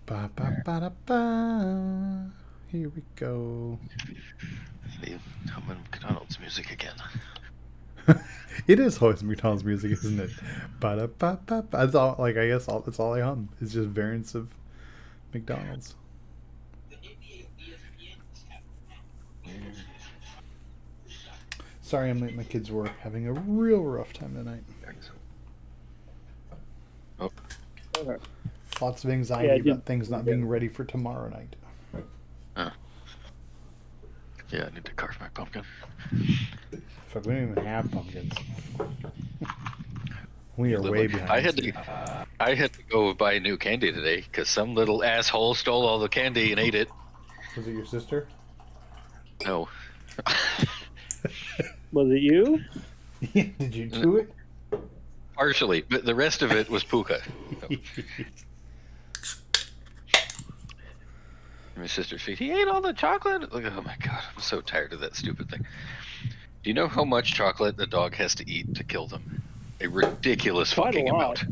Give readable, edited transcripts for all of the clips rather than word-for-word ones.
Ba ba ba da ba. Here we go. The McDonald's music again. It is always McDonald's music, isn't it? Ba da ba ba ba. That's all. Like I guess that's all I hum. It's just variants of McDonald's. Sorry, my kids were having a real rough time tonight. Oh. Lots of anxiety about things not being ready for tomorrow night. Yeah, I need to carve my pumpkin. Fuck, we don't even have pumpkins. We are way behind. I had to go buy new candy today because some little asshole stole all the candy and ate it. Was it your sister? No. Was it you? Did you do it? Partially, but the rest of it was Puka. So. My sister's feet. He ate all the chocolate. Like, oh my god, I'm so tired of that stupid thing. Do you know how much chocolate a dog has to eat to kill them? A ridiculous fucking amount.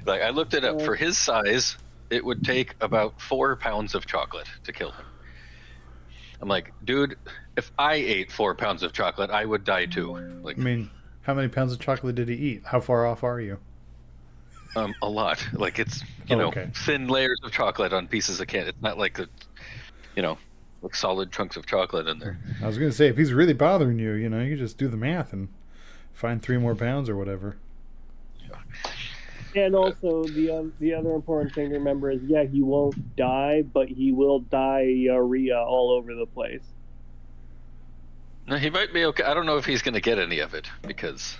Like, I looked it up. For his size, it would take about 4 pounds of chocolate to kill him. I'm like, dude, if I ate 4 pounds of chocolate, I would die too. Like, I mean, how many pounds of chocolate did he eat? How far off are you? A lot. Like, it's, you know, thin layers of chocolate on pieces of candy. It's not like like solid chunks of chocolate in there. I was gonna say, if he's really bothering you, you can just do the math and find 3 more pounds or whatever. And also, the other important thing to remember is, yeah, he won't die, but he will diarrhea all over the place. No, he might be okay. I don't know if he's going to get any of it because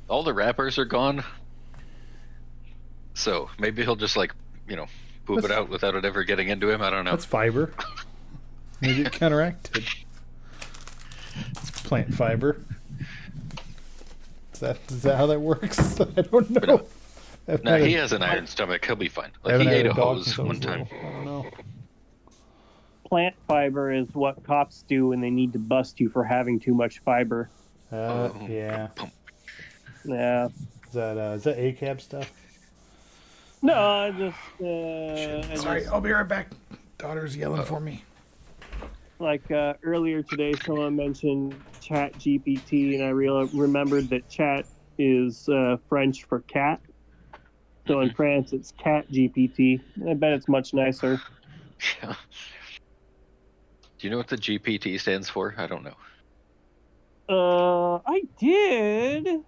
all the wrappers are gone. So maybe he'll just poop it out without it ever getting into him. I don't know. That's fiber. Maybe it counteracted. It's plant fiber. Is that how that works? I don't know. No, he has an iron stomach. He'll be fine. Like, he ate a hose one time. I don't know. Plant fiber is what cops do when they need to bust you for having too much fiber. Yeah. Yeah. Is that ACAB stuff? No, just... Sorry, I'll be right back. Daughter's yelling for me. Like earlier today, someone mentioned Chat GPT, and I remembered that chat is French for cat. So in France, it's Cat GPT. I bet it's much nicer. Yeah. Do you know what the GPT stands for? I don't know. I did.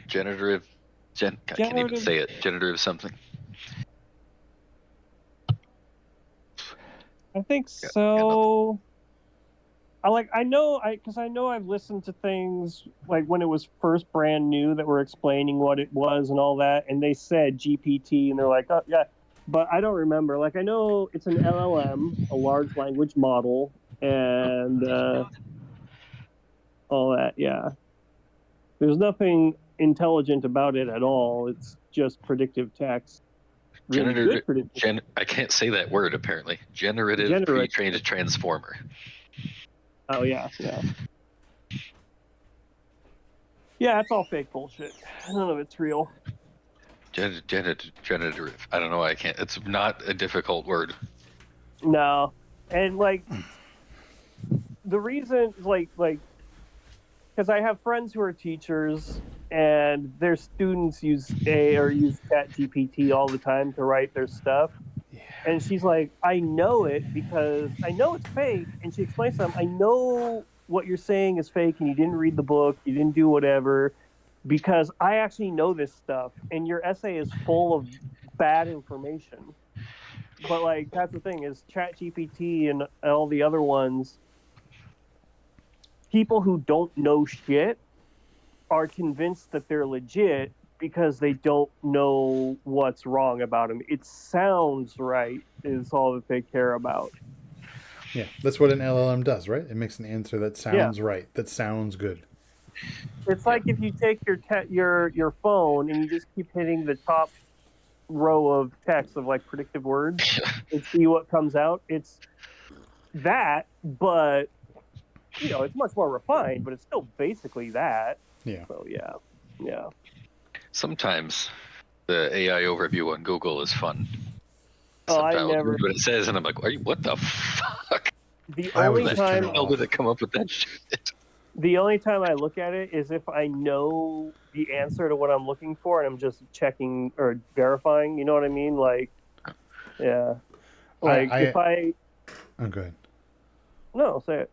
Generative. I can't even say it. Generative something. I think so. I know I've listened to things like when it was first brand new that were explaining what it was and all that, and they said GPT, and they're like, oh yeah, but I don't remember. Like, I know it's an LLM, a large language model, and all that. Yeah, there's nothing intelligent about it at all. It's just predictive text. Really I can't say that word apparently. Generative pre-trained transformer. Oh yeah. Yeah, it's all fake bullshit. None of it's real. Generative. I don't know why I can't. It's not a difficult word. No, and the reason, because I have friends who are teachers, and their students use ChatGPT all the time to write their stuff. Yeah. And she's like, I know it because I know it's fake. And she explains to them, I know what you're saying is fake, and you didn't read the book, you didn't do whatever, because I actually know this stuff, and your essay is full of bad information. But that's the thing is ChatGPT and all the other ones, people who don't know shit are convinced that they're legit because they don't know what's wrong about them. It sounds right is all that they care about. Yeah, that's what an LLM does, right? It makes an answer that sounds right, that sounds good. It's like if you take your phone and you just keep hitting the top row of text of predictive words and see what comes out. It's that, but it's much more refined, but it's still basically that. Yeah. So yeah. Sometimes The AI overview on Google is fun. Oh, I Sometimes never. what it says, and I'm like, what the fuck? The I always only just turn time it How off. did they come up with that shit? the only time I look at it is if I know the answer to what I'm looking for and I'm just checking or verifying. You know what I mean? Like, yeah. Like if I Oh, go ahead. no say it.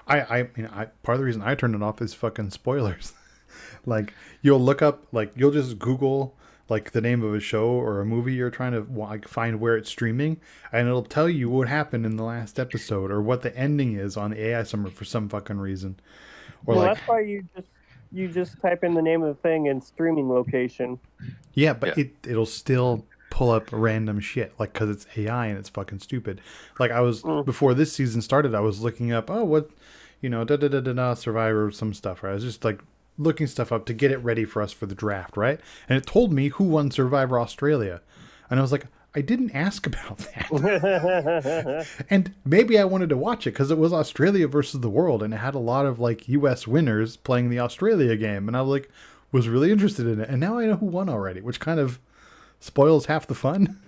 I mean, part of the reason I turned it off is fucking spoilers. Like, you'll look up, like, you'll just Google, like, the name of a show or a movie you're trying to, like, find where it's streaming, and it'll tell you what happened in the last episode or what the ending is on the AI summer for some fucking reason. Or, Well, like, that's why you just type in the name of the thing and streaming location. yeah, but Yeah. it'll still pull up random shit, like, because it's AI and it's fucking stupid. Like, I was, Mm. before this season started, I was looking up, oh, what, Survivor, some stuff, right? I was just, like, looking stuff up to get it ready for us for the draft, right? And it told me who won Survivor Australia. And I was like, I didn't ask about that. And maybe I wanted to watch it because it was Australia versus the world and it had a lot of like US winners playing the Australia game. And I was really interested in it. And now I know who won already, which kind of spoils half the fun.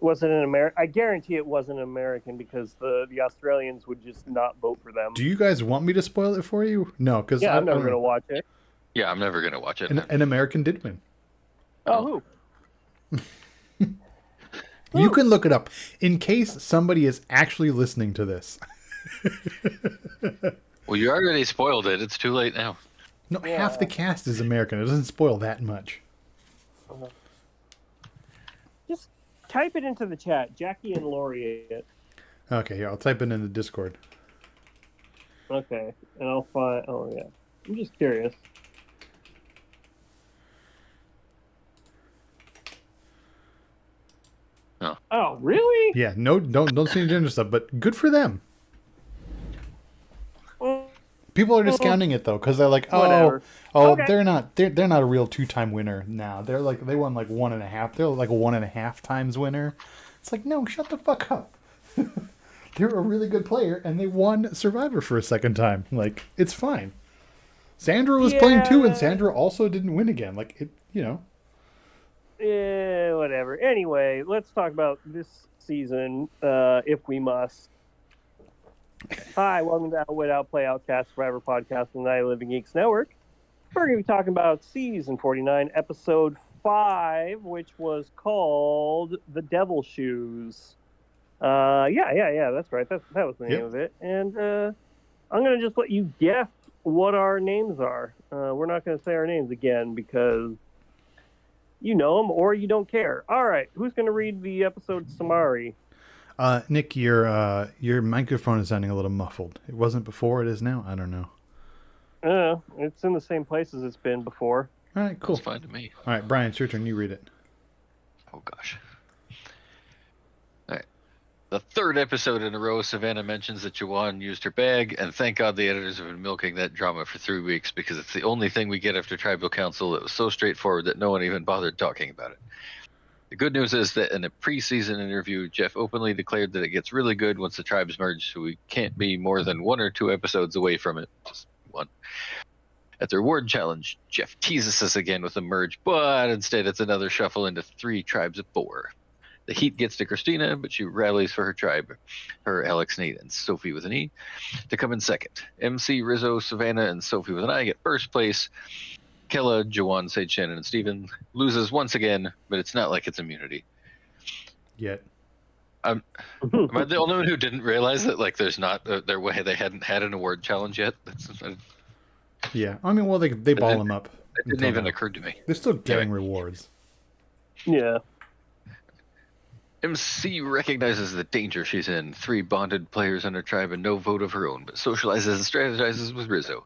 Was it an American? I guarantee it wasn't American because the Australians would just not vote for them. Do you guys want me to spoil it for you? No, because Yeah, I'm I never don't gonna know. watch it. Yeah, I'm never gonna watch it. An American did win. Oh, who? You can look it up in case somebody is actually listening to this. Well, you already spoiled it. It's too late now. No, Yeah. half the cast is American. It doesn't spoil that much. Just type it into the chat, Jackie and Laureate. Okay, here, I'll type it in the Discord. Okay, and I'll find. Oh yeah, I'm just curious. Oh really? Yeah, no, don't see any gender stuff, but good for them. People are discounting it though because they're like, Whatever. Okay. they're not a real 2-time winner now. They're like they won like 1.5. They're like a 1.5 times winner. It's like, no, shut the fuck up. They're a really good player and they won Survivor for a second time. Like, it's fine. Sandra was playing too, and Sandra also didn't win again. Like, it, Yeah, whatever. Anyway, let's talk about this season, if we must. Hi, welcome to Outwit Outplay Outcast Survivor Podcast on the Night of Living Geeks Network. We're going to be talking about season 49, episode 5, which was called The Devil Shoes. Yeah, that's right. That was the name of it. And I'm going to just let you guess what our names are. We're not going to say our names again because you know them or you don't care. All right, who's going to read the episode summary? Nick, your microphone is sounding a little muffled. It wasn't before. It is now. I don't know. It's in the same place as it's been before. All right, cool. That's fine to me. All right, Brian, it's your turn. You read it. Oh gosh. All right. The third episode in a row, Savannah mentions that Juwan used her bag, and thank God the editors have been milking that drama for 3 weeks because it's the only thing we get after Tribal Council that was so straightforward that no one even bothered talking about it. The good news is that in a preseason interview, Jeff openly declared that it gets really good once the tribes merge, so we can't be more than 1 or 2 episodes away from it. Just 1. At the reward challenge, Jeff teases us again with a merge, but instead it's another shuffle into 3 tribes of 4. The heat gets to Christina, but she rallies for her tribe, her Alex, Nate, and Sophie with an E, to come in second. MC, Rizzo, Savannah, and Sophie with an I get first place. Kella, Jawan, Sage, Shannon, and Steven loses once again, but it's not like it's immunity. Yet. Am I the only one who didn't realize that like there's not their way they hadn't had an award challenge yet? Yeah, I mean, well, they ball them up. It didn't even occur to me. They're still getting rewards. Yeah. MC recognizes the danger she's in. 3 bonded players in her tribe and no vote of her own, but socializes and strategizes with Rizzo.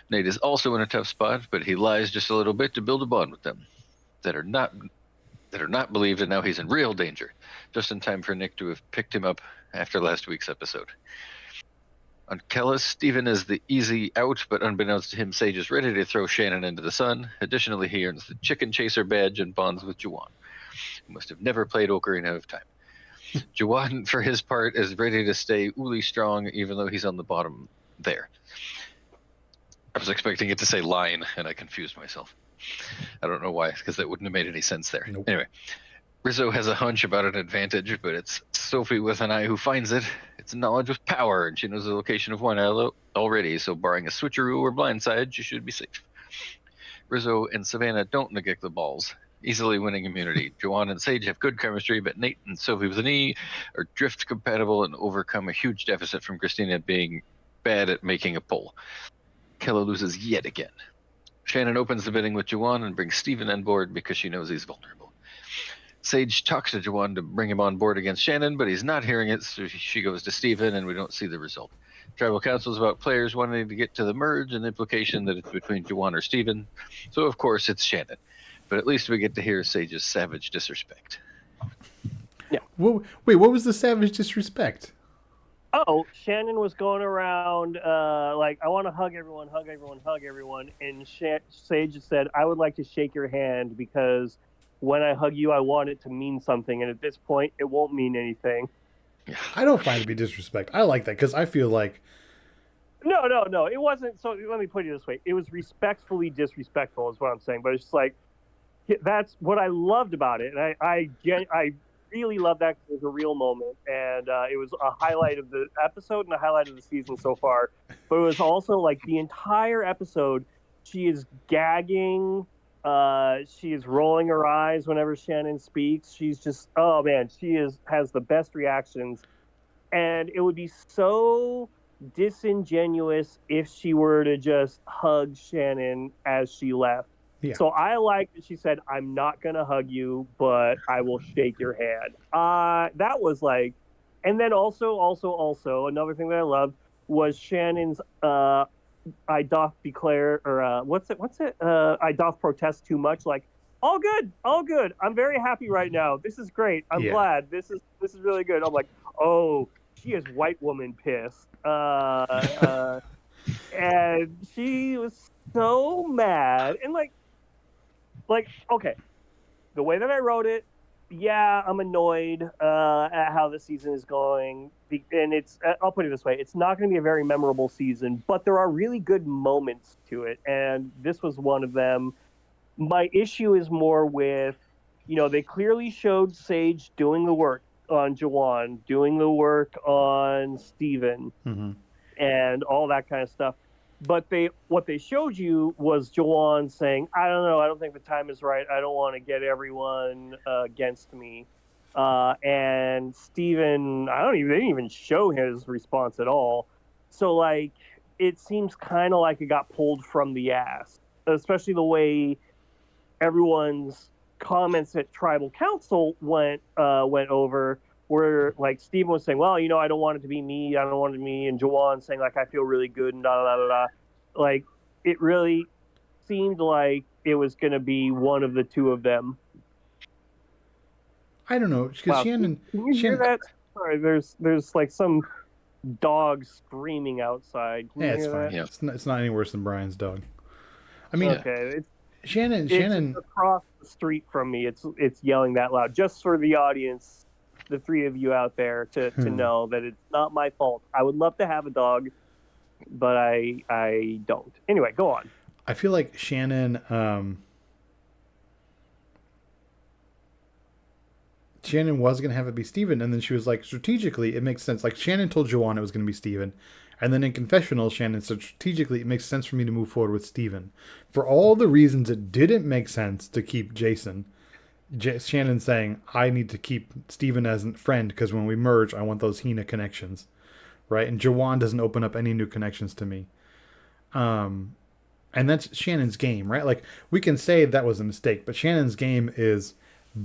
Nate is also in a tough spot, but he lies just a little bit to build a bond with them that are not believed, and now he's in real danger, just in time for Nick to have picked him up after last week's episode. On Kellis, Steven is the easy out, but unbeknownst to him, Sage is ready to throw Shannon into the sun. Additionally, he earns the Chicken Chaser badge and bonds with Juwan, who must have never played Ocarina of Time. Juwan, for his part, is ready to stay Uli strong, even though he's on the bottom there. I was expecting it to say line, and I confused myself. I don't know why, because that wouldn't have made any sense there. Nope. Anyway, Rizzo has a hunch about an advantage, but it's Sophie with an eye who finds it. It's knowledge with power, and she knows the location of one already, so barring a switcheroo or blindside, she should be safe. Rizzo and Savannah don't neglect the balls, easily winning immunity. Juwan and Sage have good chemistry, but Nate and Sophie with an E are drift compatible and overcome a huge deficit from Christina being bad at making a pull. Kella loses yet again. Shannon opens the bidding with Juwan and brings Steven on board because she knows he's vulnerable. Sage talks to Juwan to bring him on board against Shannon, but he's not hearing it, so she goes to Steven, and we don't see the result. Tribal Council is about players wanting to get to the merge and the implication that it's between Juwan or Steven, so of course it's Shannon. But at least we get to hear Sage's savage disrespect. Yeah. Well, wait, what was the savage disrespect? Oh, Shannon was going around like, I want to hug everyone, hug everyone, hug everyone. And Sage said, I would like to shake your hand because when I hug you, I want it to mean something. And at this point, it won't mean anything. I don't find it to be disrespect. I like that because I feel like... No. It wasn't. So let me put it this way. It was respectfully disrespectful is what I'm saying. But it's just like, that's what I loved about it. And I really love that. It was a real moment, and it was a highlight of the episode and a highlight of the season so far. But it was also like the entire episode, she is gagging, she is rolling her eyes whenever Shannon speaks. She's just, oh man, has the best reactions, and it would be so disingenuous if she were to just hug Shannon as she left. Yeah. So I like that she said, I'm not going to hug you, but I will shake your hand. That was like, and then also, another thing that I loved was Shannon's, I doth declare, or what's it? I doth protest too much. Like, all good. I'm very happy right now. This is great. I'm glad. This is really good. I'm like, oh, she is white woman pissed. And she was so mad. And like, okay, the way that I wrote it, yeah, I'm annoyed at how the season is going. And it's, I'll put it this way, it's not going to be a very memorable season, but there are really good moments to it. And this was one of them. My issue is more with, they clearly showed Sage doing the work on Juwan, doing the work on Steven, and all that kind of stuff. But what they showed you was Juwan saying, I don't know, I don't think the time is right. I don't want to get everyone against me. And Steven, they didn't even show his response at all. So, like, it seems kind of like it got pulled from the ass, especially the way everyone's comments at Tribal Council went over, where like Steven was saying, well, I don't want it to be me, and Juwan saying like, I feel really good and da da da da. Like, it really seemed like it was going to be one of the two of them. I don't know, because Shannon. Can you hear that? Sorry, there's like some dog screaming outside. Can you it's hear fine. That? Yeah. It's not any worse than Brian's dog. I mean, okay. Shannon it's across the street from me. It's yelling that loud, just for the audience, the three of you out there, to know that it's not my fault. I would love to have a dog, but I don't. Anyway, go on. I feel like Shannon was going to have it be Steven, and then she was like, strategically, it makes sense. Like, Shannon told Juwan it was going to be Steven, and then in confessional, Shannon said, strategically, it makes sense for me to move forward with Steven. For all the reasons it didn't make sense to keep Jason, Shannon saying, I need to keep Steven as a friend, because when we merge, I want those Hina connections, right? And Juwan doesn't open up any new connections to me. And that's Shannon's game, right? Like, we can say that was a mistake, but Shannon's game is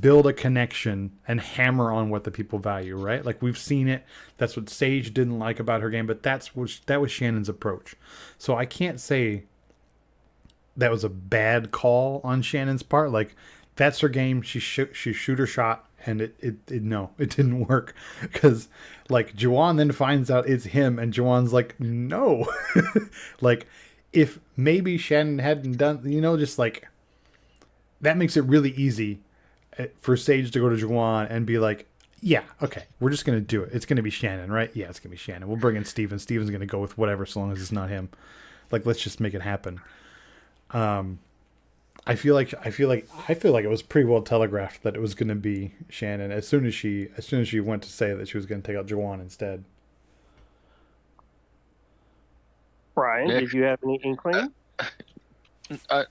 build a connection and hammer on what the people value, right? Like, we've seen it. That's what Sage didn't like about her game, but that was Shannon's approach. So I can't say that was a bad call on Shannon's part. Like, that's her game. She shoot her shot, and it didn't work, because like Juwan then finds out it's him, and Juwan's like, no. Like, if maybe Shannon hadn't done, just like, that makes it really easy for Sage to go to Juwan and be like, yeah, okay, we're just going to do it. It's going to be Shannon, right? Yeah, it's going to be Shannon. We'll bring in Steven. Steven's going to go with whatever, so long as it's not him. Like, let's just make it happen. I feel like it was pretty well telegraphed that it was going to be Shannon as soon as she went to say that she was going to take out Jawan instead. Brian, Nick, did you have any inkling? I,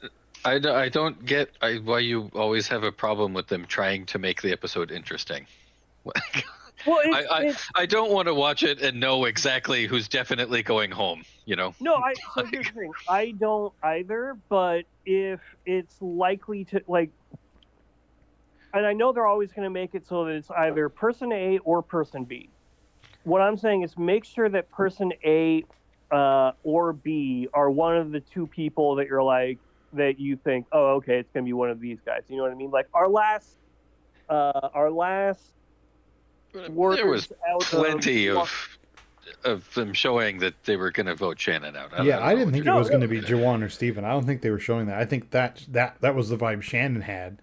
I don't get why you always have a problem with them trying to make the episode interesting. Well, I don't want to watch it and know exactly who's definitely going home, you know? no. So here's the thing. I don't either. But if it's likely to like, and I know they're always going to make it so that it's either person A or person B. What I'm saying is make sure that person A or B are one of the two people that you're like that you think, oh, okay, it's going to be one of these guys. You know what I mean? Like our last There was plenty of them showing that they were going to vote Shannon out. I didn't think it was going to be Jawan or Steven. I don't think they were showing that. I think that was the vibe Shannon had.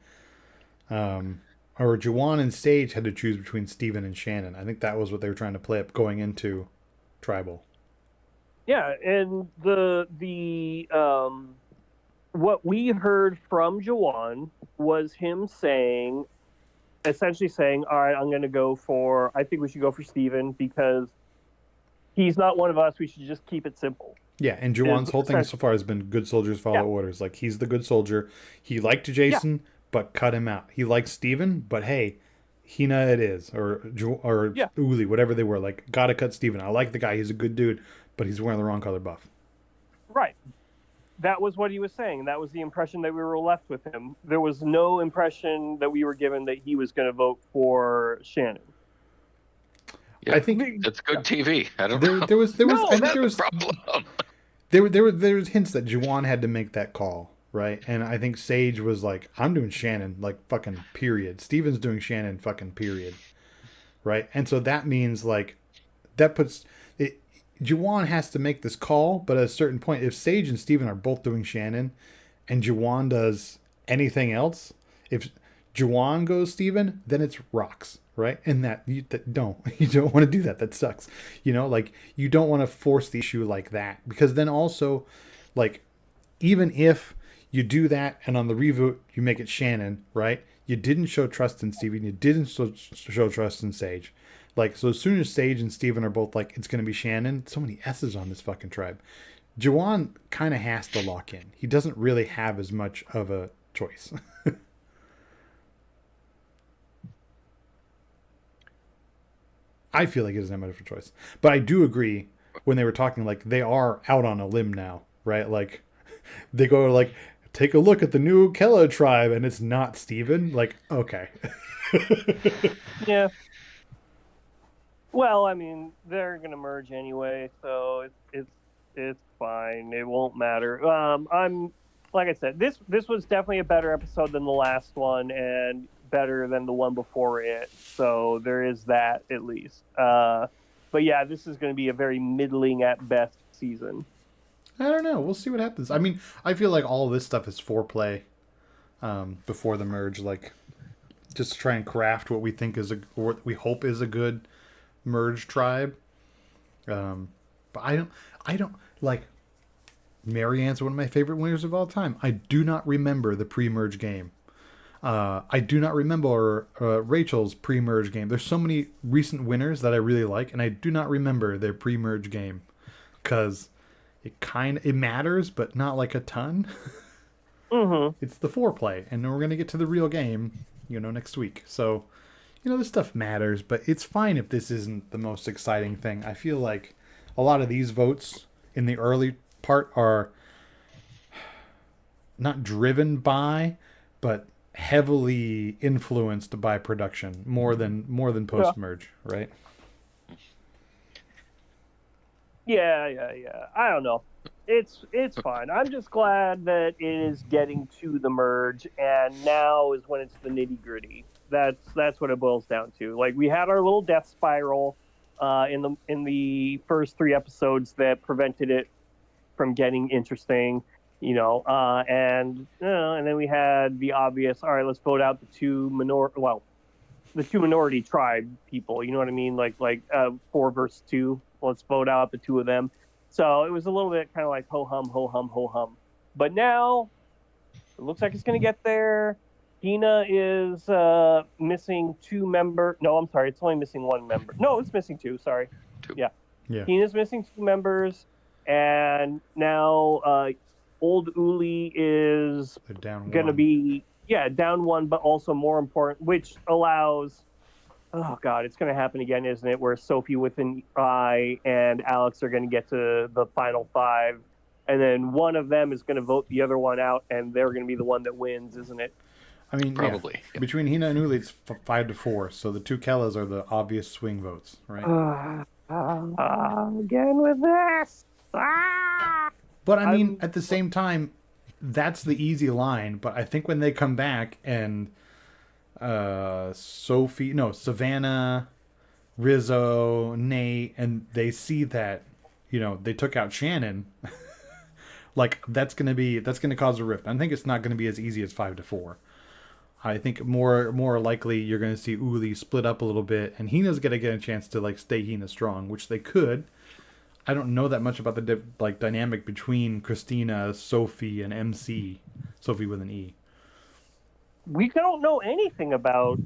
Or Jawan and Sage had to choose between Steven and Shannon. I think that was what they were trying to play up going into Tribal. Yeah, and the what we heard from Jawan was him essentially saying, all right, I think we should go for Steven because he's not one of us. We should just keep it simple. Yeah, and Jawan's whole thing so far has been good soldiers follow orders. Like, he's the good soldier. He liked Jason, but cut him out. He likes Steven, but hey, Hina it is. Or Uli, whatever they were. Like, gotta cut Steven. I like the guy. He's a good dude, but he's wearing the wrong color buff. Right. That was what he was saying. That was the impression that we were left with him. There was no impression that we were given that he was going to vote for Shannon. Yeah, I think that's good TV. I don't know. There was a problem. There was hints that Jawan had to make that call, right? And I think Sage was like, I'm doing Shannon, like, fucking period. Steven's doing Shannon, fucking period. Right? And so that means, like, that puts it. Jawan has to make this call, but at a certain point, if Sage and Steven are both doing Shannon and Jawan does anything else, if Jawan goes Steven, then it's rocks, right? And you don't want to do that. That sucks. You know, like, you don't want to force the issue like that, because then also, like, even if you do that and on the revote you make it Shannon, right? You didn't show trust in Steven. You didn't show trust in Sage. Like, so as soon as Sage and Steven are both like, it's going to be Shannon, so many S's on this fucking tribe. Jawan kind of has to lock in. He doesn't really have as much of a choice. I feel like he doesn't have much of a choice. But I do agree when they were talking, like, they are out on a limb now, right? Like, they go, like, take a look at the new Kella tribe, and it's not Steven. Like, okay. Yeah. Well, I mean, they're gonna merge anyway, so it's fine. It won't matter. I'm like I said, this was definitely a better episode than the last one, and better than the one before it. So there is that at least. But yeah, this is going to be a very middling at best season. I don't know. We'll see what happens. I mean, I feel like all of this stuff is foreplay before the merge, like, just to try and craft what we think or what we hope is a good merge tribe. But I don't like, Marianne's one of my favorite winners of all time. I do not remember the pre-merge game. I do not remember Rachel's pre-merge game. There's so many recent winners that I really like, and I do not remember their pre-merge game because it matters, but not like a ton. Mm-hmm. It's the foreplay, and then we're gonna get to the real game, next week. So, this stuff matters, but it's fine if this isn't the most exciting thing. I feel like a lot of these votes in the early part are not driven by, but heavily influenced by production more than post merge, right? Yeah. I don't know. It's fine. I'm just glad that it is getting to the merge, and now is when it's the nitty gritty. That's what it boils down to. Like, we had our little death spiral in the first 3 episodes that prevented it from getting interesting, and then we had the obvious. All right, let's vote out the two minority tribe people. You know what I mean? Like 4 versus 2. Let's vote out the 2 of them. So it was a little bit kind of like ho hum. But now It looks like it's going to get there. Hina is missing 2 members. No, I'm sorry. It's only missing 1 member. No, it's missing 2. Sorry. 2. Yeah. Yeah. Hina's missing 2 members. And now old Uli is They're down going to one. be, down 1, but also more important, which allows, oh, God, it's going to happen again, isn't it? Where Sophie with an I and Alex are going to get to the final 5. And then one of them is going to vote the other one out, and they're going to be the one that wins, isn't it? I mean, Probably. Yeah. Between Hina and Uli, it's 5-4. So the 2 Kellas are the obvious swing votes, right? Again with this. But I mean, at the same time, that's the easy line. But I think when they come back and Savannah, Rizzo, Nate, and they see that, they took out Shannon, like that's gonna cause a rift. I think it's not gonna be as easy as 5-4. I think more likely you're gonna see Uli split up a little bit, and Hina's gonna get a chance to like stay Hina strong, which they could. I don't know that much about the dynamic between Christina, Sophie, and MC. Sophie with an E. We don't know anything about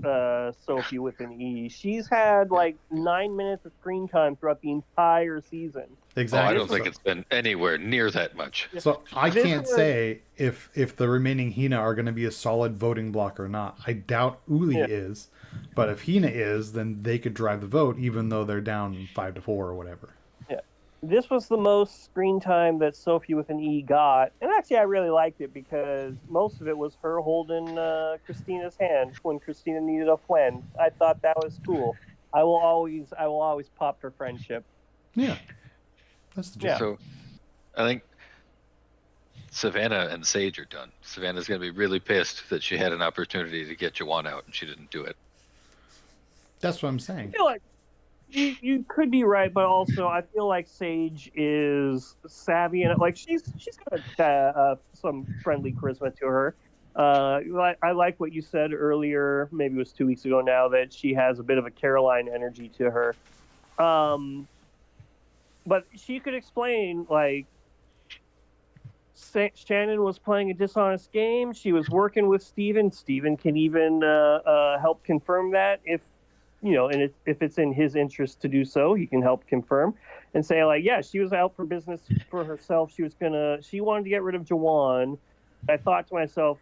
Sophie with an E. She's had like 9 minutes of screen time throughout the entire season. Exactly. I don't think it's been anywhere near that much. So I can't say if the remaining Hina are going to be a solid voting block or not. I doubt Uli is, but if Hina is, then they could drive the vote, even though they're down 5-4 or whatever. Yeah, this was the most screen time that Sophie with an E got, and actually I really liked it because most of it was her holding Christina's hand when Christina needed a friend. I thought that was cool. I will always pop for friendship. Yeah. That's the gist. So I think Savannah and Sage are done. Savannah's going to be really pissed that she had an opportunity to get Jawan out and she didn't do it. That's what I'm saying. I feel like you could be right, but also I feel like Sage is savvy and like she's got some friendly charisma to her. I like what you said earlier, maybe it was 2 weeks ago now, that she has a bit of a Caroline energy to her. But she could explain, like, Shannon was playing a dishonest game. She was working with Steven. Steven can even help confirm that if it's in his interest to do so. He can help confirm and say, like, yeah, she was out for business for herself. She wanted to get rid of Jawan. I thought to myself,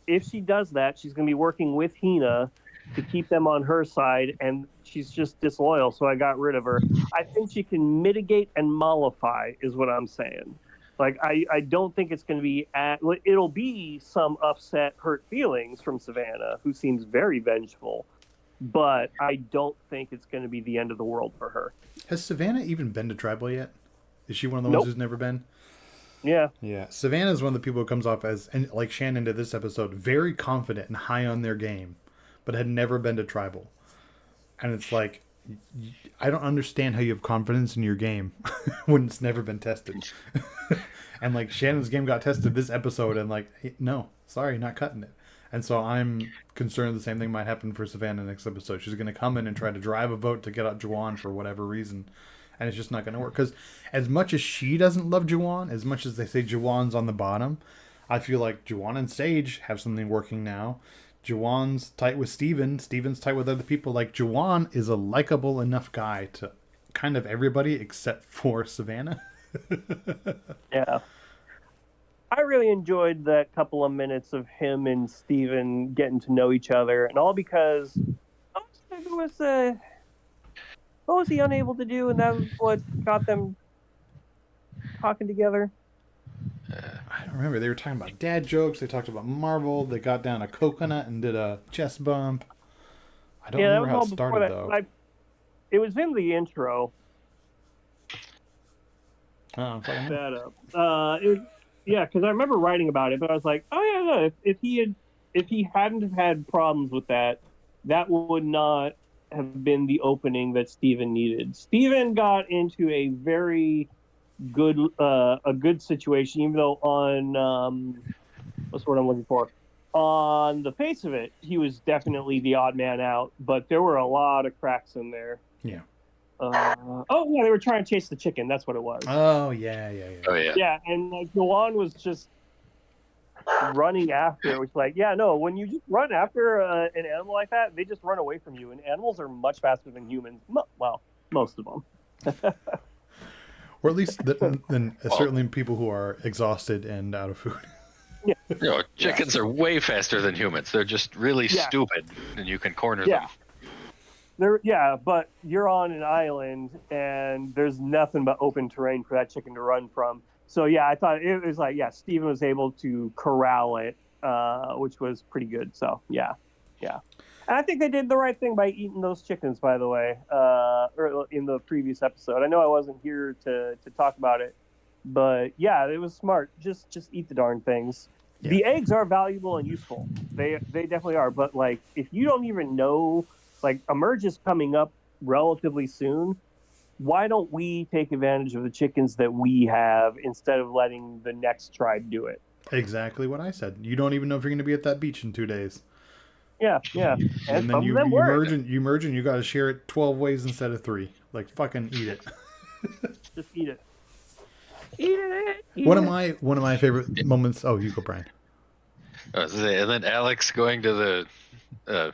if she does that, she's going to be working with Hina to keep them on her side, and she's just disloyal, so I got rid of her. I think she can mitigate and mollify, is what I'm saying. Like, I don't think it's going to be it'll be some upset, hurt feelings from Savannah, who seems very vengeful, but I don't think it's going to be the end of the world for her. Has Savannah even been to Tribal yet? Is she one of the ones who's never been? Yeah. Yeah. Savannah is one of the people who comes off as, and like Shannon did this episode, very confident and high on their game, but had never been to Tribal. And it's like, I don't understand how you have confidence in your game when it's never been tested. And like Shannon's game got tested this episode, and like, hey, no, sorry, not cutting it. And so I'm concerned the same thing might happen for Savannah next episode. She's going to come in and try to drive a vote to get out Jawan for whatever reason. And it's just not going to work. Because as much as she doesn't love Jawan, as much as they say Jawan's on the bottom, I feel like Jawan and Sage have something working now. Jawan's tight with Steven. Steven's tight with other people. Like, Jawan is a likable enough guy to kind of everybody except for Savannah. Yeah. I really enjoyed that couple of minutes of him and Steven getting to know each other, and all because what was he unable to do, and that was what got them talking together? I don't remember. They were talking about dad jokes. They talked about Marvel. They got down a coconut and did a chest bump. I don't remember how it started, though. It was in the intro. Oh, that up. Yeah, because I remember writing about it, but I was like, oh yeah, no. If he hadn't have had problems with that, that would not have been the opening that Steven needed. Steven got into a very good situation, even though on what's the word I'm looking for? On the face of it, he was definitely the odd man out, but there were a lot of cracks in there. Yeah. They were trying to chase the chicken. That's what it was. Oh yeah. Oh yeah. Yeah, and like Jawan was just running after, which like, yeah, no, when you just run after an animal like that, they just run away from you. And animals are much faster than humans. Well, most of them. Or at least than Well, certainly people who are exhausted and out of food. Yeah. Chickens are way faster than humans. They're just really stupid, and you can corner them. But you're on an island, and there's nothing but open terrain for that chicken to run from. So yeah, I thought it was like, yeah, Steven was able to corral it, which was pretty good. So yeah. And I think they did the right thing by eating those chickens, by the way, or in the previous episode. I know I wasn't here to talk about it, but yeah, it was smart. Just eat the darn things. Yeah. The eggs are valuable and useful. They definitely are. But like, if you don't even know, like, Emerge is coming up relatively soon, why don't we take advantage of the chickens that we have instead of letting the next tribe do it? Exactly what I said. You don't even know if you're going to be at that beach in 2 days. Yeah. And then you merge and you got to share it 12 ways instead of 3. Like, fucking eat it. Just eat it. One of my favorite moments. Oh, you go, Brian. And then Alex going to the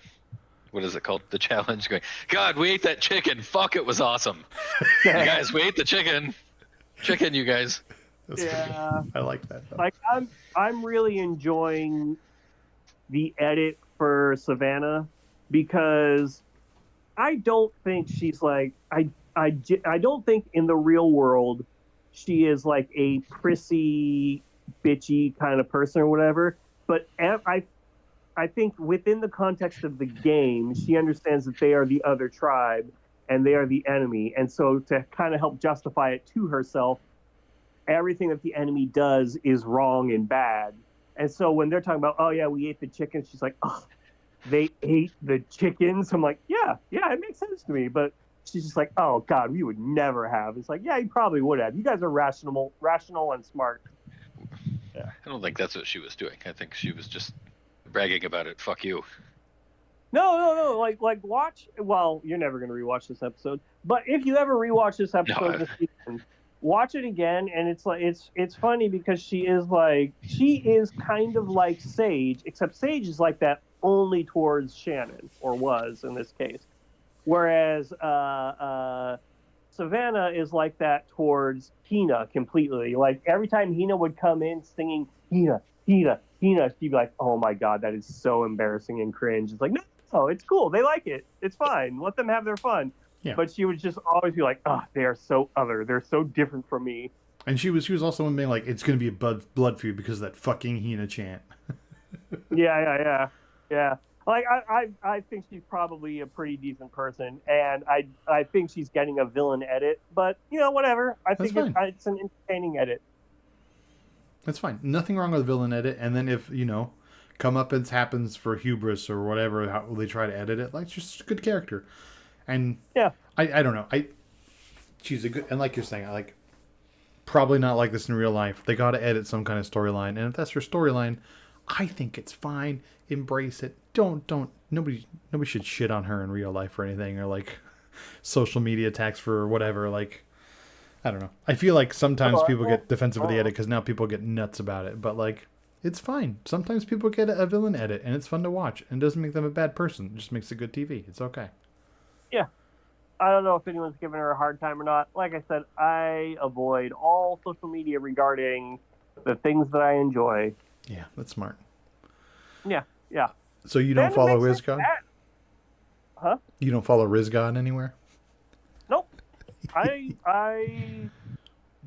what is it called? The challenge. Going, God, we ate that chicken. Fuck, it was awesome. You guys, we ate the chicken. Chicken, you guys. Yeah, I like that. Though. Like, I'm really enjoying the edit for Savannah, because I don't think she's like, I don't think in the real world she is like a prissy, bitchy kind of person or whatever. But I think within the context of the game, she understands that they are the other tribe and they are the enemy. And so to kind of help justify it to herself, everything that the enemy does is wrong and bad. And so when they're talking about, oh yeah, we ate the chickens, she's like, oh, they ate the chickens. I'm like, yeah, it makes sense to me. But she's just like, oh God, we would never have. It's like, yeah, you probably would have. You guys are rational and smart. Yeah. I don't think that's what she was doing. I think she was just bragging about it. Fuck you. No. Like watch. Well, you're never gonna rewatch this episode. But if you ever rewatch this episode this season, watch it again, and it's like it's funny because she is kind of like Sage, except Sage is like that only towards Shannon, or was in this case, whereas Savannah is like that towards Hina completely. Like every time Hina would come in singing Hina, she'd be like, oh my God, that is so embarrassing and cringe. It's like, no, it's cool. They like it. It's fine. Let them have their fun. Yeah. But she would just always be like, oh, they are so other. They're so different from me. And she was also being like, it's going to be a blood feud because of that fucking Hina chant. Yeah. Like, I think she's probably a pretty decent person, and I think she's getting a villain edit, but, whatever. I think it's an entertaining edit. That's fine. Nothing wrong with villain edit, and then if, comeuppance happens for hubris or whatever, how they try to edit it, like, just a good character. And yeah, I don't know. She's a good, and like you're saying, probably not like this in real life. They got to edit some kind of storyline, and if that's her storyline, I think it's fine. Embrace it. Don't. Nobody should shit on her in real life or anything, or like social media attacks for whatever. Like, I don't know. I feel like sometimes people get defensive of the edit because now people get nuts about it, but like, it's fine. Sometimes people get a villain edit, and it's fun to watch, and it doesn't make them a bad person. It just makes it good TV. It's okay. Yeah. I don't know if anyone's giving her a hard time or not. Like I said, I avoid all social media regarding the things that I enjoy. Yeah, that's smart. Yeah. So you don't follow RizGod? Huh? You don't follow RizGod anywhere? Nope. I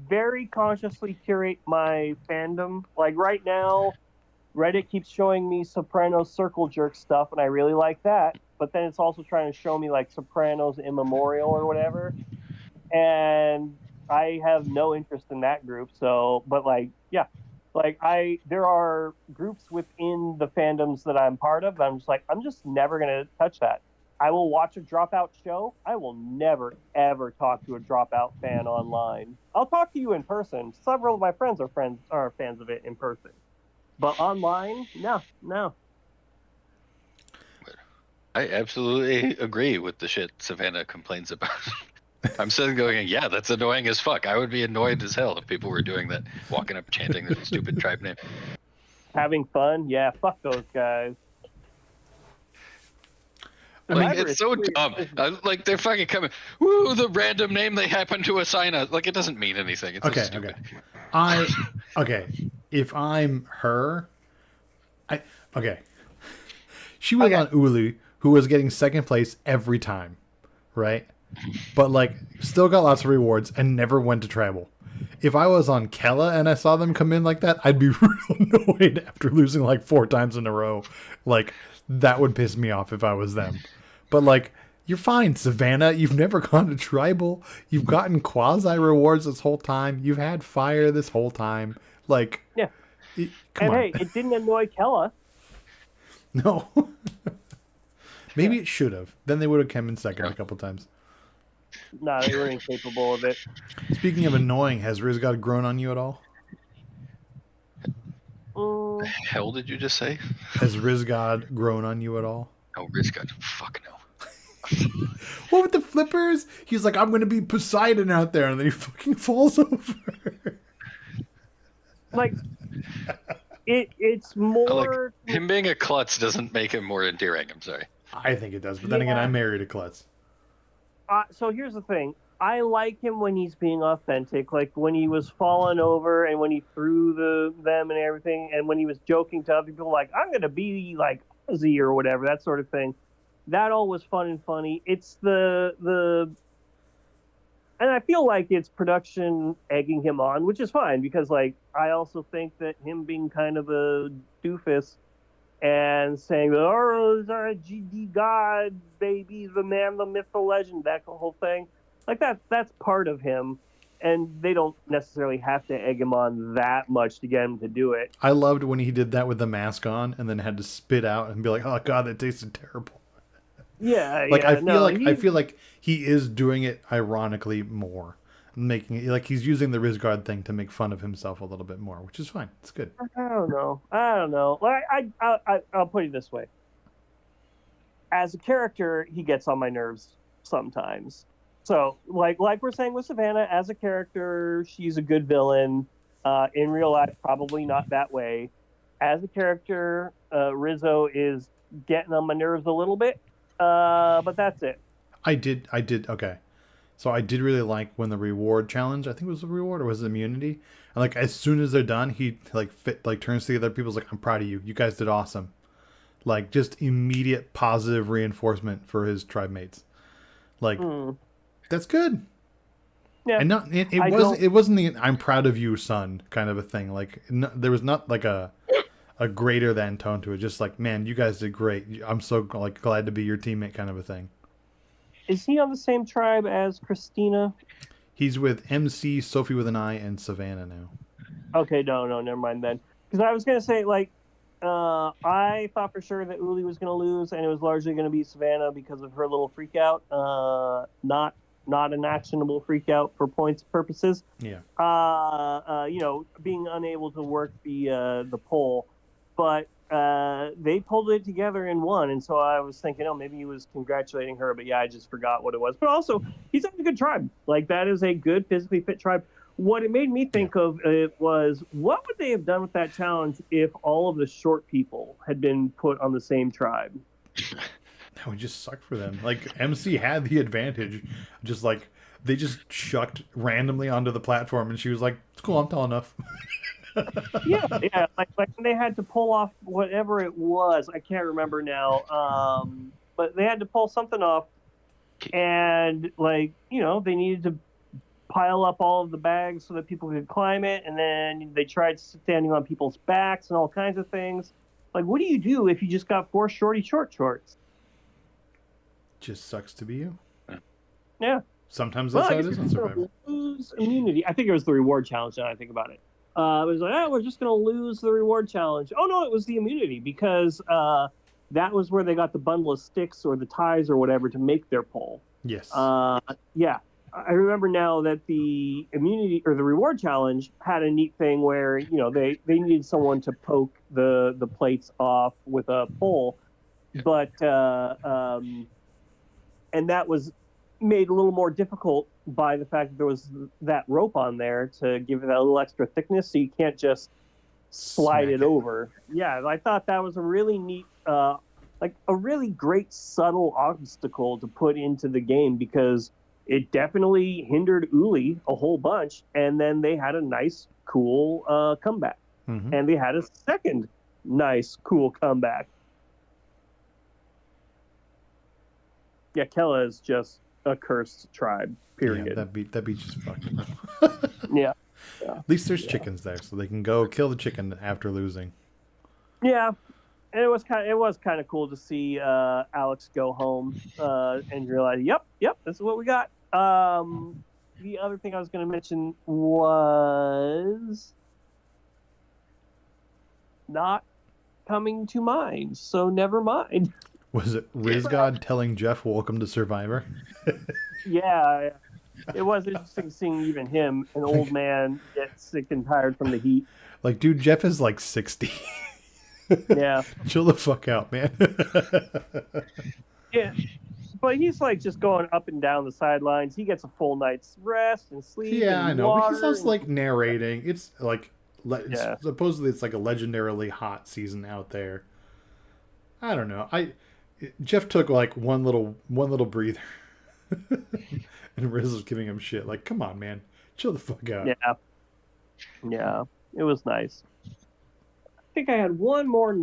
very consciously curate my fandom. Like right now, Reddit keeps showing me Sopranos Circle Jerk stuff, and I really like that. But then it's also trying to show me like Sopranos Immemorial or whatever. And I have no interest in that group. So, but like, yeah. Like there are groups within the fandoms that I'm part of. I'm just never going to touch that. I will watch a Dropout show. I will never, ever talk to a Dropout fan online. I'll talk to you in person. Several of my friends are fans of it in person. But online, no. I absolutely agree with the shit Savannah complains about. I'm sitting going, yeah, that's annoying as fuck. I would be annoyed as hell if people were doing that, walking up chanting their stupid tribe name. Having fun? Yeah, fuck those guys. Like, Survivor it's is so serious dumb. business. Like, they're fucking coming. Woo, the random name they happen to assign us. Like, it doesn't mean anything. It's just Okay, stupid. okay. If I'm her, I okay. She was Okay. on Ulu, who was getting second place every time, right? But like, still got lots of rewards and never went to tribal. If I was on Kella and I saw them come in like that, I'd be real annoyed after losing like 4 times in a row. Like, that would piss me off if I was them. But like, you're fine, Savannah. You've never gone to tribal. You've gotten quasi rewards this whole time. You've had fire this whole time. Like, Yeah. come And on. hey, it didn't annoy Kella. No. Maybe Yeah. it should have. Then they would have come in second a couple times. No, they were incapable of it. Speaking of annoying, has Rizgod grown on you at all? The Mm, hell did you just say? Has Rizgod grown on you at all? Oh, Rizgod. Fuck no. What with the flippers? He's like, I'm going to be Poseidon out there. And then he fucking falls over. like, it's Like, more. him being a klutz doesn't make him more endearing. I'm sorry. I think it does. But then again, Yeah. I married a klutz. So here's the thing. I like him when he's being authentic, like when he was falling over and when he threw them and everything, and when he was joking to other people, like I'm gonna be like Ozzy or whatever, that sort of thing. That all was fun and funny. It's and I feel like it's production egging him on, which is fine because like I also think that him being kind of a doofus and saying, "Oh, is our GD God, baby, the man, the myth, the legend," that whole thing, like that's part of him, and they don't necessarily have to egg him on that much to get him to do it. I loved when he did that with the mask on and then had to spit out and be like, "Oh God, that tasted terrible." Yeah, Like yeah, I feel like he is doing it ironically more, making it like he's using the Rizgard thing to make fun of himself a little bit more, which is fine. It's good. I don't know. Like I'll put it this way: as a character, he gets on my nerves sometimes. So, like we're saying with Savannah, as a character, she's a good villain. In real life, probably not that way. As a character, Rizzo is getting on my nerves a little bit, but that's it. I did. Okay. So I did really like when the reward challenge, I think it was the reward or was it immunity? And like as soon as they're done, he turns to the other people's like, I'm proud of you. You guys did awesome. Like just immediate positive reinforcement for his tribe mates. Like that's good. Yeah, And not it wasn't the I'm proud of you, son kind of a thing. Like there was not like a greater than tone to it. Just like, man, you guys did great. I'm so like glad to be your teammate kind of a thing. is he on the same tribe as Christina? He's with MC, Sophie with an I, and Savannah now. Okay, no, never mind then. Because I was gonna say like, I thought for sure that Uli was gonna lose, and it was largely gonna be Savannah because of her little freak out. Not an actionable freak out for points purposes. Yeah. Being unable to work the poll, but they pulled it together and won. And so I was thinking, oh, maybe he was congratulating her, but yeah, I just forgot what it was. But also, he's on a good tribe. Like that is a good physically fit tribe. What it made me think of was what would they have done with that challenge if all of the short people had been put on the same tribe? That would just suck for them. Like MC had the advantage, just like they just chucked randomly onto the platform, and she was like, "It's cool, I'm tall enough." yeah. Like when they had to pull off whatever it was, I can't remember now. But they had to pull something off, and they needed to pile up all of the bags so that people could climb it, and then they tried standing on people's backs and all kinds of things. Like, what do you do if you just got 4 short shorts? Just sucks to be you. Yeah. Sometimes that's how it is on Survivor. Lose immunity. I think it was the reward challenge. Now I think about it. It was like, we're just going to lose the reward challenge. Oh no, it was the immunity because that was where they got the bundle of sticks or the ties or whatever to make their pole. Yes. Yeah. I remember now that the immunity or the reward challenge had a neat thing where they needed someone to poke the plates off with a pole, but and that was made a little more difficult by the fact that there was that rope on there to give it a little extra thickness, so you can't just slide Smack it over. Yeah, I thought that was a really neat, like a really great subtle obstacle to put into the game because it definitely hindered Uli a whole bunch, and then they had a nice, cool comeback, Mm-hmm. and they had a second nice, cool comeback. Yeah, Kella is just a cursed tribe. Yeah, Period. that beach is fucked. Yeah, yeah, At least there's yeah. chickens there, so they can go kill the chicken after losing. Yeah, and it was kind of cool to see Alex go home and realize, yep, this is what we got. The other thing I was going to mention was not coming to mind, so never mind. Was it Rizgod telling Jeff welcome to Survivor? Yeah, it was interesting seeing even him, an old man, get sick and tired from the heat. Like, dude, Jeff is like 60. Yeah, Chill the fuck out, man. yeah. But he's like just going up and down the sidelines. He gets a full night's rest and sleep Yeah, I and know, but he's water. also like narrating. It's like Yeah. supposedly it's like a legendarily hot season out there. I don't know. Jeff took like one little breather, and Riz was giving him shit. Like, come on, man, chill the fuck out. Yeah. Yeah. It was nice. I think I had one more.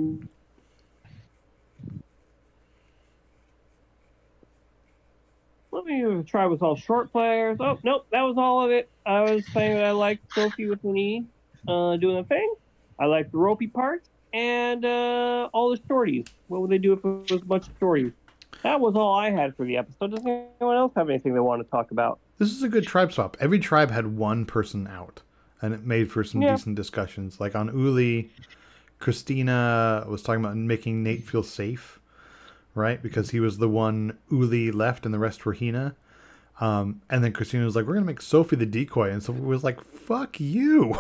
Let me try with all short players. Oh, nope, that was all of it. I was saying that I liked Sophie with an E doing the thing. I liked the ropey parts and all the shorties. What would they do if it was a bunch of shorties? That was all I had for the episode. Does anyone else have anything they want to talk about? This is a good tribe swap. Every tribe had one person out, and it made for some decent discussions. Like on Uli, Christina was talking about making Nate feel safe, right? Because he was the one Uli left and the rest were Hina. And then Christina was like, we're going to make Sophie the decoy. And Sophie was like, fuck you.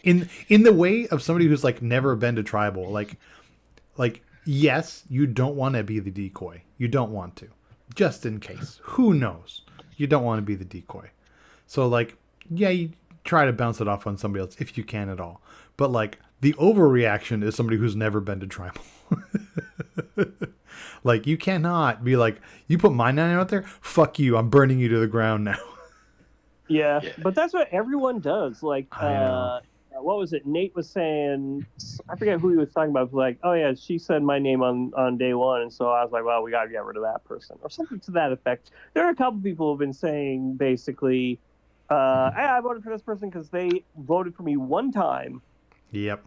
in the way of somebody who's like never been to tribal, like yes, you don't want to be the decoy. You don't want to. Just in case. Who knows? You don't want to be the decoy. So like, yeah, you try to bounce it off on somebody else if you can at all. But like the overreaction is somebody who's never been to tribal. Like you cannot be like, you put my name out there, fuck you, I'm burning you to the ground now. Yeah, but that's what everyone does. Like, I know. what was it? Nate was saying, I forget who he was talking about. Like, oh yeah, she said my name on day one, and so I was like, well, we got to get rid of that person, or something to that effect. There are a couple people who've been saying basically, hey, I voted for this person because they voted for me one time. Yep.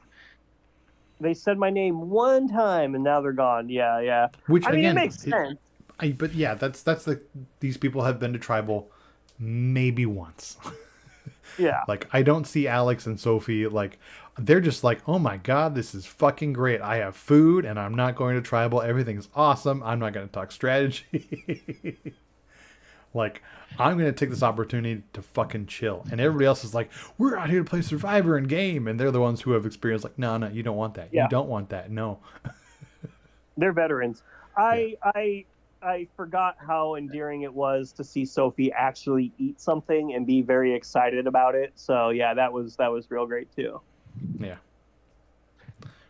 They said my name one time, and now they're gone. Yeah. Which I mean, again, it makes sense. But yeah, that's the these people have been to tribal maybe once. Yeah. Like I don't see Alex and Sophie like they're just like, oh my god, this is fucking great. I have food and I'm not going to tribal. Everything's awesome. I'm not going to talk strategy. Like I'm going to take this opportunity to fucking chill. And everybody else is like, we're out here to play Survivor and game. And they're the ones who have experience. Like, no, you don't want that. Yeah. You don't want that. No. They're veterans. I forgot how endearing it was to see Sophie actually eat something and be very excited about it. So yeah, that was real great too. Yeah.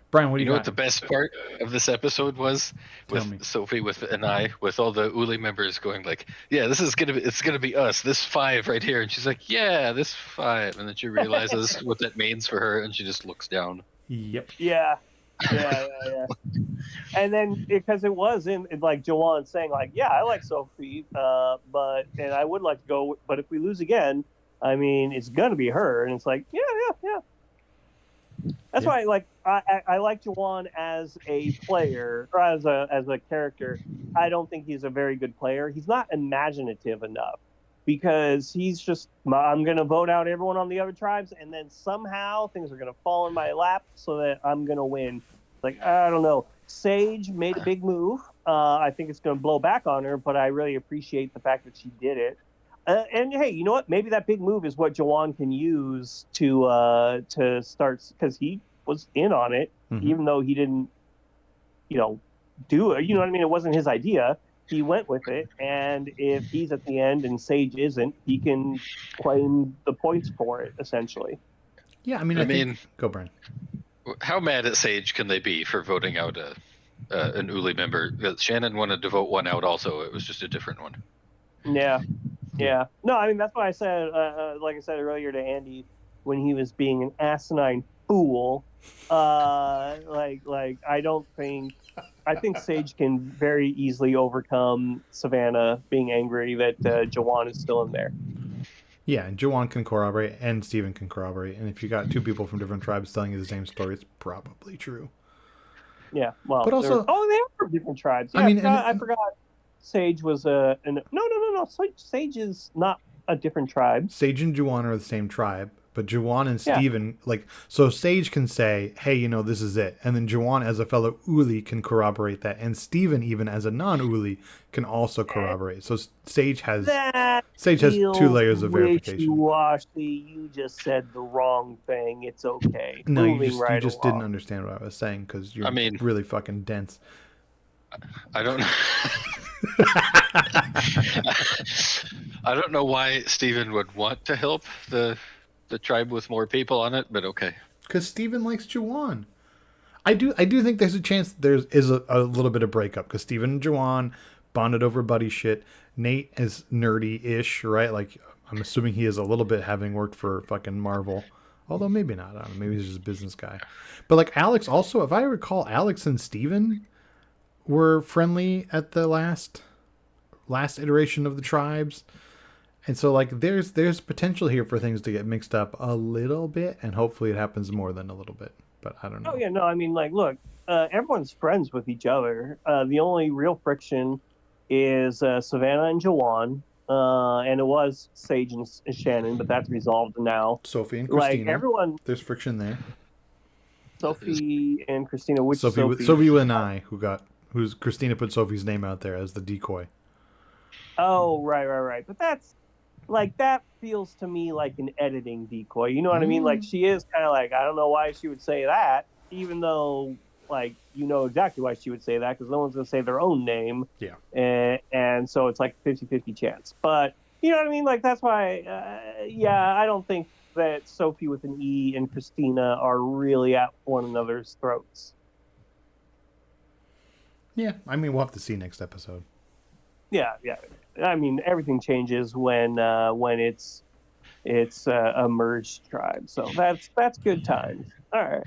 Brian, what do you know got? what the best part of this episode was? Tell me. With Sophie and I, with all the Uli members going like, yeah, it's gonna be us, this 5 right here. And she's like, yeah, this 5. And then she realizes what that means for her and she just looks down. Yep. Yeah. And then because it was in like Jawan saying like, yeah, I like Sophie, but I would like to go, but if we lose again, I mean, it's gonna be her. And it's like, yeah. That's why like I like Jawan as a player or as a character. I don't think he's a very good player. He's not imaginative enough because he's just, I'm going to vote out everyone on the other tribes and then somehow things are going to fall in my lap so that I'm going to win. Like, I don't know. Sage made a big move. I think it's going to blow back on her, but I really appreciate the fact that she did it. And hey, you know what? Maybe that big move is what Jawan can use to start, because he was in on it, even though he didn't, do it. You know what I mean? It wasn't his idea. He went with it, and if he's at the end and Sage isn't, he can claim the points for it, essentially. Yeah, I mean, I I think... mean, Go, Brian. how mad at Sage can they be for voting out an Uli member? Shannon wanted to vote one out also. It was just a different one. Yeah. Yeah. Yeah. No, I mean that's why I said, like I said earlier to Andy, when he was being an asinine fool. Like I think Sage can very easily overcome Savannah being angry that Jawan is still in there. Yeah, and Jawan can corroborate, and Steven can corroborate. And if you got two people from different tribes telling you the same story, it's probably true. Yeah. But Well, also, they are from different tribes. I Yeah, mean, I forgot. Sage was no. Sage is not a different tribe. Sage and Juwan are the same tribe, but Juwan and Yeah. Steven, like, so Sage can say, hey, you know, this is it. And then Juwan, as a fellow Uli, can corroborate that. And Steven, even as a non Uli, can also corroborate. So Sage has That two feels layers of verification. wishy-washy. You just said the wrong thing. It's okay. No, Moving you right just along. didn't understand what I was saying because you're I mean, really fucking dense. I don't know. I don't know why Steven would want to help the tribe with more people on it, but okay. Because Steven likes Juwan. I do think there's a chance there is a little bit of breakup because Steven and Juwan bonded over buddy shit. Nate is nerdy-ish, right? Like, I'm assuming he is a little bit having worked for fucking Marvel. Although maybe not. I don't know. Maybe he's just a business guy. But like Alex also, if I recall, Alex and Steven were friendly at the last iteration of the tribes. And so like there's potential here for things to get mixed up a little bit, and hopefully it happens more than a little bit. But I don't know. Oh yeah, no, I mean like look, everyone's friends with each other. The only real friction is Savannah and Jawan. And it was Sage and Shannon, but that's resolved now. Sophie and Like Christina. everyone, There's friction there. Sophie and Christina. Which Sophie Sophie? and I, who's Christina put Sophie's name out there as the decoy. Oh, right. But that's like that feels to me like an editing decoy. You know what I mean? Like she is kind of like I don't know why she would say that, even though like you know exactly why she would say that because no one's gonna say their own name. Yeah. And so it's like 50-50 chance. But you know what I mean? Like that's why. Yeah, I don't think that Sophie with an E and Christina are really at one another's throats. Yeah, I mean we'll have to see next episode. Yeah. I mean, everything changes when it's a merged tribe. So that's good times. All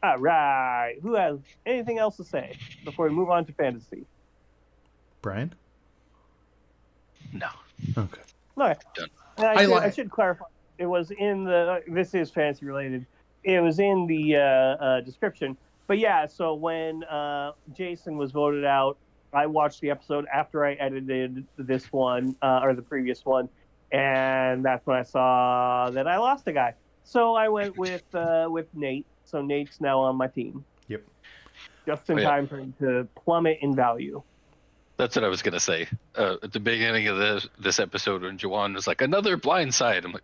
right. Who has anything else to say before we move on to fantasy? Brian? No. Okay. All right. Done. I should clarify. It was in the. This is fantasy related. It was in the description. But yeah, so when Jason was voted out, I watched the episode after I edited this one or the previous one, and that's when I saw that I lost a guy. So I went with Nate. So Nate's now on my team. Yep. Just in time for him to plummet in value. That's what I was gonna say. At the beginning of this episode, when Jawan was like, "Another blind side," I'm like,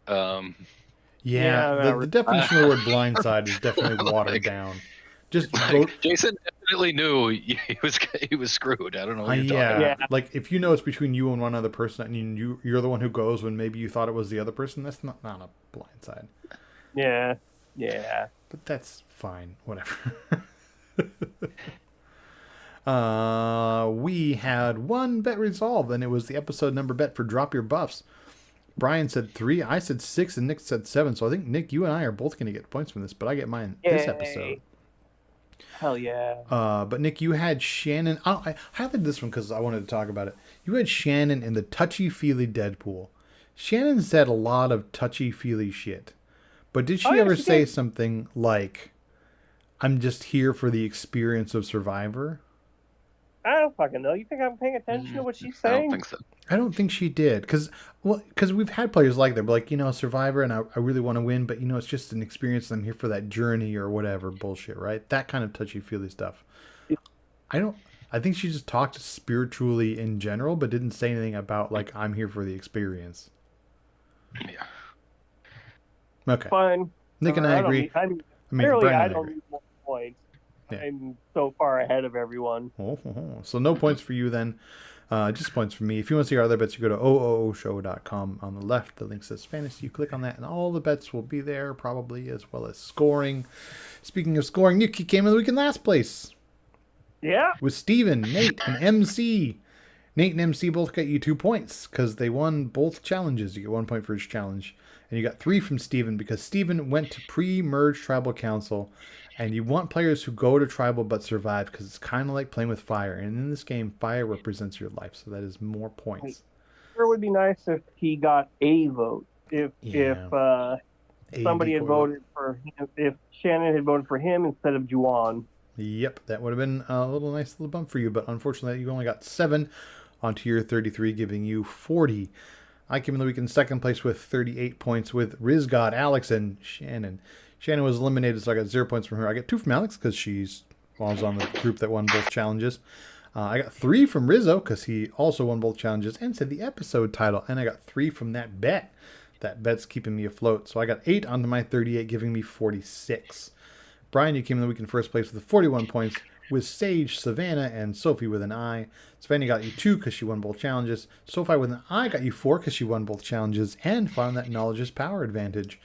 Yeah, the definition of the word blindside is definitely watered down. Just Jason definitely knew he was screwed. I don't know what you're talking about. Yeah. Like if you know it's between you and one other person, and you're the one who goes when maybe you thought it was the other person. That's not a blindside. Yeah. But that's fine. Whatever. We had one bet resolved, and it was the episode number bet for Drop Your Buffs. Brian said 3, I said 6, and Nick said 7. So I think, Nick, you and I are both going to get points from this, but I get mine this episode. Hell yeah. But Nick, you had Shannon. I highlighted this one because I wanted to talk about it. You had Shannon in the touchy-feely Deadpool. Shannon said a lot of touchy-feely shit. But did she ever say something like, I'm just here for the experience of Survivor? I don't fucking know. You think I'm paying attention to what she's saying? I don't think so. I don't think she did. Because we've had players like that. But like, Survivor, and I really want to win, but, it's just an experience. And I'm here for that journey or whatever bullshit, right? That kind of touchy-feely stuff. I think she just talked spiritually in general, but didn't say anything about, like, I'm here for the experience. Yeah. Okay. Fine. Nick and I agree. Clearly, I Brian don't need more points. Yeah. I'm so far ahead of everyone. So no points for you then. Just points for me. If you want to see our other bets, you go to Oooshow.com on the left. The link says fantasy. You click on that, and all the bets will be there, probably, as well as scoring. Speaking of scoring, Nick, you came in the week in last place. Yeah. With Steven, Nate, and MC. Nate and MC both got you 2 points because they won both challenges. You get 1 point for each challenge. And you got 3 from Steven because Steven went to pre-merge tribal council. And you want players who go to tribal but survive because it's kind of like playing with fire. And in this game, fire represents your life. So that is more points. It would be nice if he got a vote. If somebody had voted for him, if Shannon had voted for him instead of Juwan. Yep, that would have been a nice little bump for you. But unfortunately, you only got 7 onto your 33, giving you 40. I came in the week in second place with 38 points with Rizgod, Alex, and Shannon. Shannon was eliminated, so I got 0 points from her. I got 2 from Alex because she's was on the group that won both challenges. I got 3 from Rizzo because he also won both challenges and said the episode title. And I got 3 from that bet. That bet's keeping me afloat. So I got 8 onto my 38, giving me 46. Brian, you came in the week in first place with 41 points with Sage, Savannah, and Sophie with an I. Savannah got you 2 because she won both challenges. Sophie with an I got you 4 because she won both challenges and found that knowledge is power advantage.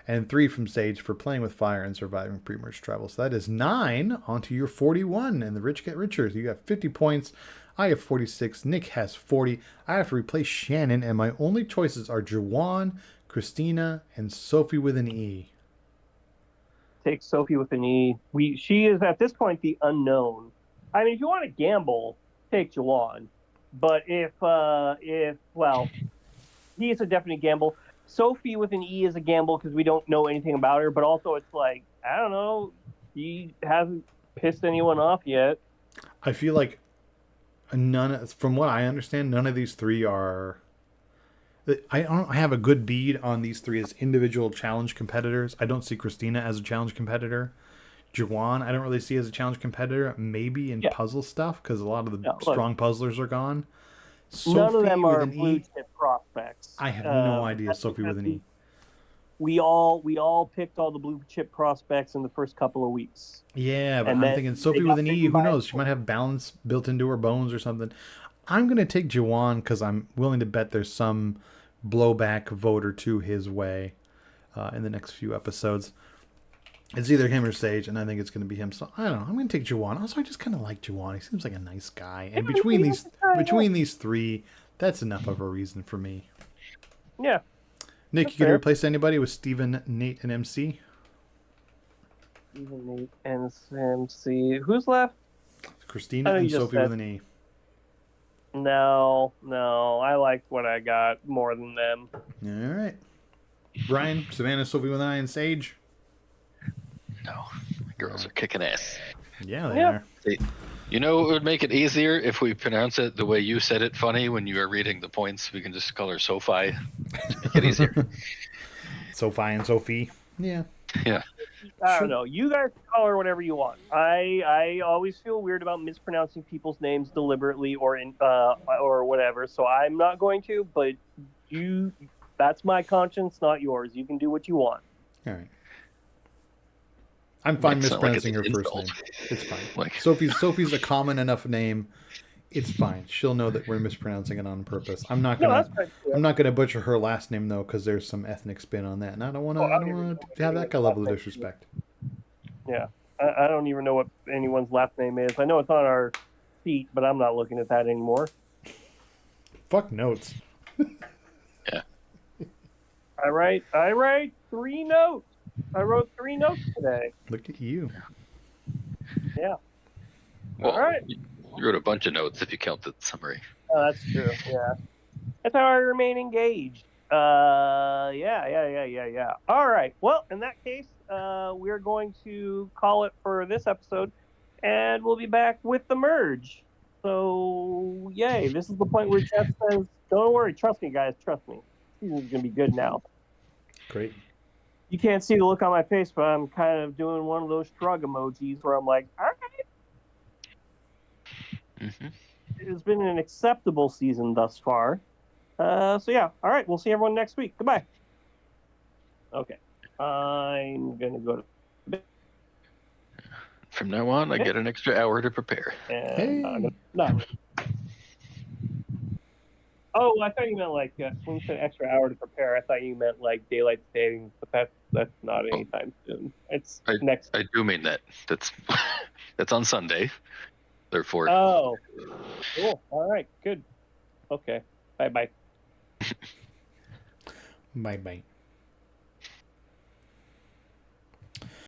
And 3 from Sage for playing with fire and surviving pre-merge travel. So that is 9 onto your 41. And the rich get richer. You got 50 points. I have 46. Nick has 40. I have to replace Shannon. And my only choices are Juwan, Christina, and Sophie with an E. Take Sophie with an E. She is, at this point, the unknown. I mean, if you want to gamble, take Juwan. But if he is a definite gamble. Sophie with an E is a gamble because we don't know anything about her, but also it's like, I don't know, he hasn't pissed anyone off yet. I feel like from what I understand, none of these 3 are... I don't have a good bead on these 3 as individual challenge competitors. I don't see Christina as a challenge competitor. Juwan, I don't really see as a challenge competitor, maybe in puzzle stuff because a lot of the strong puzzlers are gone. Sophie none of them are with an blue E, chip prospects. I have no idea. Sophie with an E. We all picked all the blue chip prospects in the first couple of weeks. Yeah, but I'm thinking Sophie with an E, who knows? She might have balance built into her bones or something. I'm going to take Juwan because I'm willing to bet there's some blowback vote or 2 his way in the next few episodes. It's either him or Sage, and I think it's going to be him. So I don't know. I'm going to take Juwan. Also, I just kind of like Juwan. He seems like a nice guy. And between these 3, that's enough of a reason for me. Yeah. Nick, you going to replace anybody with Steven, Nate, and MC? Steven, Nate, and MC. Who's left? Christina and Sophie with an E. No. I like what I got more than them. All right. Brian, Savannah, Sophie with an I, and Sage? No. Girls are kicking ass. Yeah, they are. You know it would make it easier if we pronounce it the way you said it funny when you were reading the points. We can just call her Sophie. Make it easier. Sophie and Sophie. Yeah. Yeah. I don't know. You guys call her whatever you want. I always feel weird about mispronouncing people's names deliberately or whatever. So I'm not going to. But that's my conscience, not yours. You can do what you want. All right. I'm fine mispronouncing her first name. It's fine. Sophie's a common enough name. It's fine. She'll know that we're mispronouncing it on purpose. I'm not gonna butcher her last name though, because there's some ethnic spin on that, and I don't want to have that level of disrespect. Yeah, I don't even know what anyone's last name is. I know it's on our sheet, but I'm not looking at that anymore. Fuck notes. Yeah. I write 3 notes. I wrote 3 notes today. Look at you. Yeah. Well, all right. You wrote a bunch of notes if you count the summary. Oh, that's true. Yeah. That's how I remain engaged. Yeah. All right. Well, in that case, we're going to call it for this episode, and we'll be back with the merge. So, yay. This is the point where Jeff says, don't worry. Trust me, guys. Trust me. Season's going to be good now. Great. You can't see the look on my face, but I'm kind of doing one of those shrug emojis where I'm like, all right. Mm-hmm. It has been an acceptable season thus far. So yeah, all right. We'll see everyone next week. Goodbye. Okay. I'm going to go to bed. From now on, I get an extra hour to prepare. And, no. Oh, I thought you meant like when you said extra hour to prepare. I thought you meant like daylight savings, but that's not Oh, anytime soon. It's I next. I do mean that. That's that's on Sunday. Therefore, Oh, cool. All right, good. Okay. Bye bye. Bye bye.